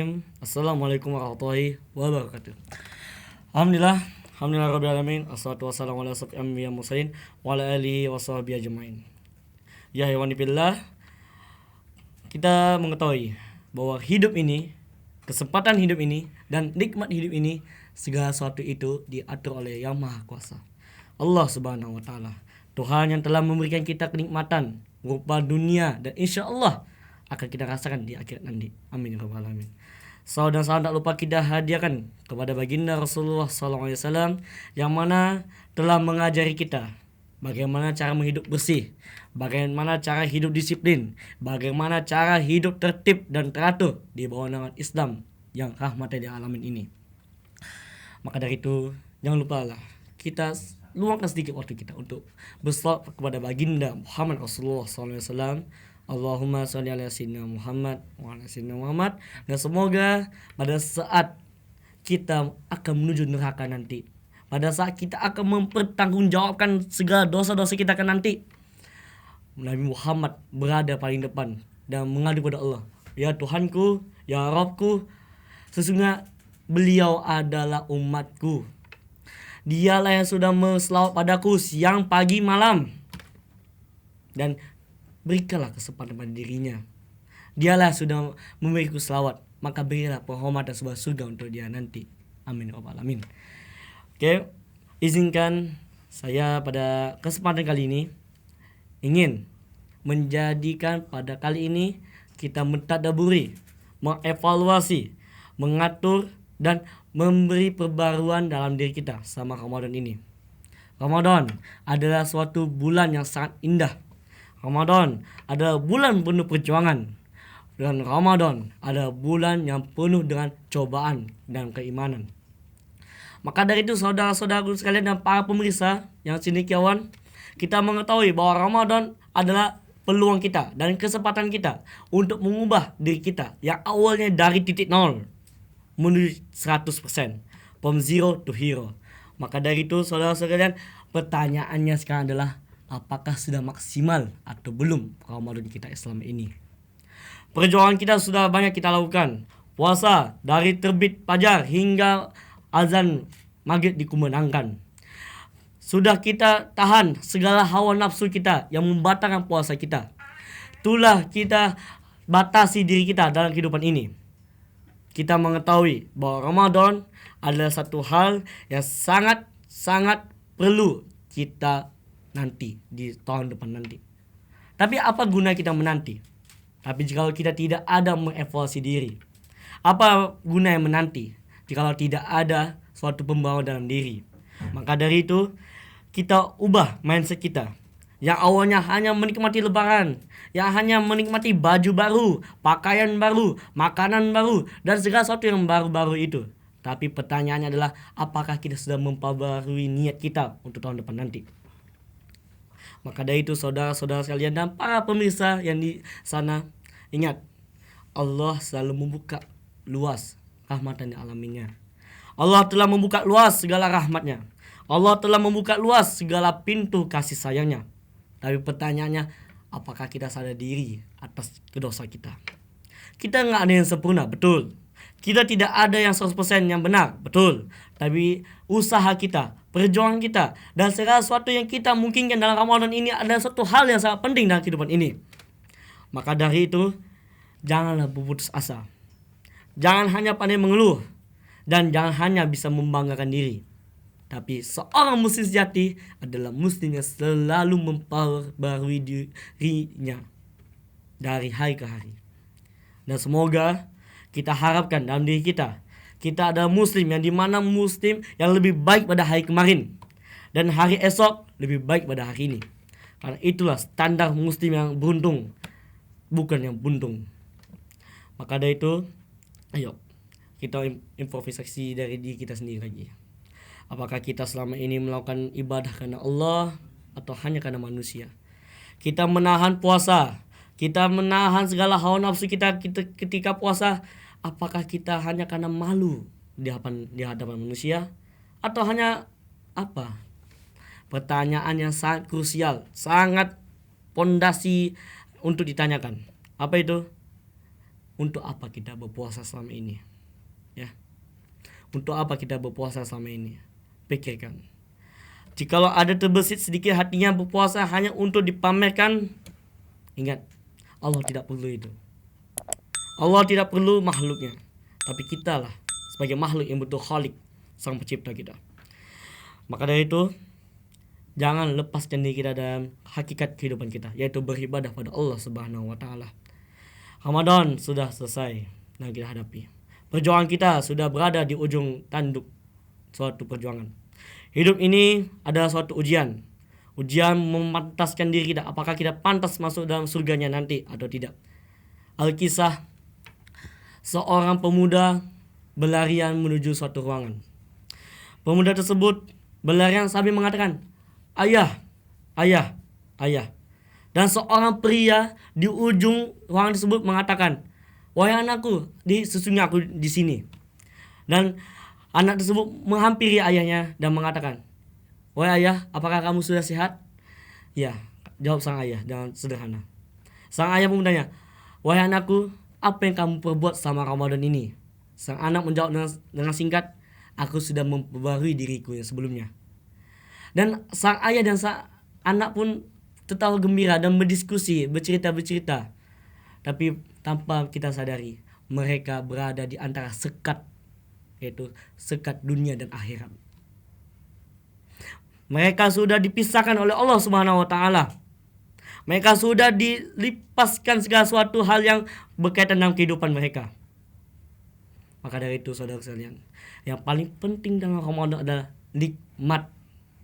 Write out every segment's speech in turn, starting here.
Bismillahirrahmanirrahim. Assalamualaikum warahmatullahi wabarakatuh. Alhamdulillah rabbil alamin. Assalatu wassalamu ala asyrofil anbiya'i wal mursalin wa ala alihi washabihi ajmain. Ya hewani fillah, kita mengetahui bahwa hidup ini, kesempatan hidup ini dan nikmat hidup ini, segala sesuatu itu diatur oleh Yang Maha Kuasa, Allah Subhanahu wa taala. Tuhan yang telah memberikan kita kenikmatan berupa dunia dan insyaallah akan kita rasakan di akhirat nanti. Amin ya rabbal alamin. Dan tak lupa kita hadiahkan kepada baginda Rasulullah SAW yang mana telah mengajari kita bagaimana cara menghidup bersih, bagaimana cara hidup disiplin, bagaimana cara hidup tertib dan teratur di bawah naungan Islam yang rahmatan lil alamin ini. Maka dari itu jangan lupa lah kita luangkan sedikit waktu kita untuk bersalawat kepada baginda Muhammad Rasulullah SAW. Allahumma sholli ala sayyidina Muhammad wa ala sayyidina Muhammad. Dan semoga pada saat kita akan menuju neraka nanti, pada saat kita akan mempertanggungjawabkan segala dosa-dosa kita akan nanti, Nabi Muhammad berada paling depan dan mengadu kepada Allah, ya Tuhanku, ya Rabbku, sesungguhnya beliau adalah umatku. Dialah yang sudah selawat padaku siang, pagi, malam. Dan berikanlah kesempatan pada dirinya. Dialah sudah memberiku selawat, maka berilah penghormatan sebuah surga untuk dia nanti. Amin ya rabbal alamin. Oke, izinkan saya pada kesempatan kali ini ingin menjadikan pada kali ini kita mentadaburi, mengevaluasi, mengatur dan memberi perbaruan dalam diri kita sama Ramadan ini. Ramadan adalah suatu bulan yang sangat indah. Ramadan adalah bulan penuh perjuangan. Dan Ramadan adalah bulan yang penuh dengan cobaan dan keimanan. Maka dari itu saudara-saudaraku sekalian dan para pemirsa yang cendekiawan, kita mengetahui bahwa Ramadan adalah peluang kita dan kesempatan kita untuk mengubah diri kita yang awalnya dari titik nol menuju 100%, from zero to hero. Maka dari itu saudara-saudara sekalian, pertanyaannya sekarang adalah apakah sudah maksimal atau belum Ramadan kita selama ini? Perjuangan kita sudah banyak kita lakukan. Puasa dari terbit fajar hingga azan maghrib dikumandangkan. Sudah kita tahan segala hawa nafsu kita yang membatalkan puasa kita. Itulah kita batasi diri kita dalam kehidupan ini. Kita mengetahui bahwa Ramadan adalah satu hal yang sangat perlu kita nanti di tahun depan nanti. Tapi apa guna kita menanti? Tapi jika kita tidak ada mengevaluasi diri, apa guna yang menanti jika tidak ada suatu pembawa dalam diri? Maka dari itu kita ubah mindset kita yang awalnya hanya menikmati lebaran, yang hanya menikmati baju baru, pakaian baru, makanan baru dan segala sesuatu yang baru-baru itu. Tapi pertanyaannya adalah apakah kita sudah memperbarui niat kita untuk tahun depan nanti? Maka dari itu saudara-saudara sekalian dan para pemirsa yang di sana, ingat, Allah selalu membuka luas rahmatan lil alaminnya. Allah telah membuka luas segala rahmatnya. Allah telah membuka luas segala pintu kasih sayangnya. Tapi pertanyaannya, apakah kita sadar diri atas dosa kita? Kita nggak ada yang sempurna, betul. Kita tidak ada yang 100% yang benar, betul. Tapi usaha kita, perjuangan kita, dan segala sesuatu yang kita mungkinkan dalam Ramadan ini adalah satu hal yang sangat penting dalam kehidupan ini. Maka dari itu, janganlah berputus asa. Jangan hanya pandai mengeluh, dan jangan hanya bisa membanggakan diri. Tapi seorang muslim sejati adalah muslim yang selalu memperbarui dirinya dari hari ke hari. Dan semoga kita harapkan dalam diri kita adalah muslim yang dimana muslim yang lebih baik pada hari kemarin, dan hari esok lebih baik pada hari ini. Karena itulah standar muslim yang beruntung, bukan yang buntung. Maka dari itu, ayo kita improvisasi dari diri kita sendiri lagi. Apakah kita selama ini melakukan ibadah karena Allah atau hanya karena manusia? Kita menahan puasa, kita menahan segala hawa nafsu kita ketika puasa. Apakah kita hanya karena malu di hadapan manusia atau hanya apa? Pertanyaan yang sangat krusial, sangat pondasi untuk ditanyakan. Apa itu? untuk apa kita berpuasa selama ini? Ya. Untuk apa kita berpuasa selama ini? Pikirkan. Jikalau ada terbesit sedikit hatinya berpuasa hanya untuk dipamerkan, ingat, Allah tidak perlu itu. Allah tidak perlu makhluknya, tapi kita lah sebagai makhluk yang betul Khalik, sang pencipta kita. Maka dari itu, jangan lepaskan diri kita dalam hakikat kehidupan kita, yaitu beribadah pada Allah Subhanahu wa taala. Ramadan sudah selesai dan kita hadapi. Perjuangan kita sudah berada di ujung tanduk suatu perjuangan. Hidup ini adalah suatu ujian. Ujian memantaskan diri kita, apakah kita pantas masuk dalam surganya nanti atau tidak. Alkisah seorang pemuda berlarian menuju suatu ruangan. Pemuda tersebut berlarian sambil mengatakan, "Ayah, ayah, ayah." Dan seorang pria di ujung ruangan tersebut mengatakan, "Wahai anakku, sesungguhnya aku di sini." Dan anak tersebut menghampiri ayahnya dan mengatakan, "Wahai ayah, apakah kamu sudah sehat?" "Ya," jawab sang ayah dengan sederhana. Sang ayah pun bertanya, "Wahai anakku, apa yang kamu perbuat selama Ramadan ini?" Sang anak menjawab dengan singkat, "Aku sudah memperbarui diriku yang sebelumnya." Dan sang ayah dan sang anak pun tertawa gembira dan berdiskusi, bercerita. Tapi tanpa kita sadari, mereka berada di antara sekat, yaitu sekat dunia dan akhirat. Mereka sudah dipisahkan oleh Allah Subhanahu wa taala. Mereka sudah dilipaskan segala suatu hal yang berkaitan dengan kehidupan mereka. Maka dari itu saudara sekalian, yang paling penting dalam Ramadan adalah nikmat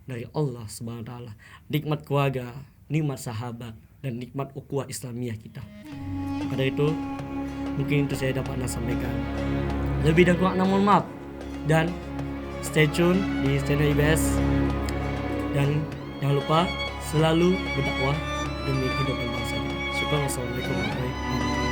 dari Allah Subhanahu wa taala. Nikmat keluarga, nikmat sahabat, dan nikmat ukhuwah Islamiyah kita. Maka dari itu, mungkin itu saya dapat sampaikan. Lebih dan kurang mohon maaf. Dan stay tune di channel IBS. Dan jangan lupa selalu berdakwah demi kehidupan bangsa kita. Syukur. Wassalamualaikum warahmatullahi wabarakatuh.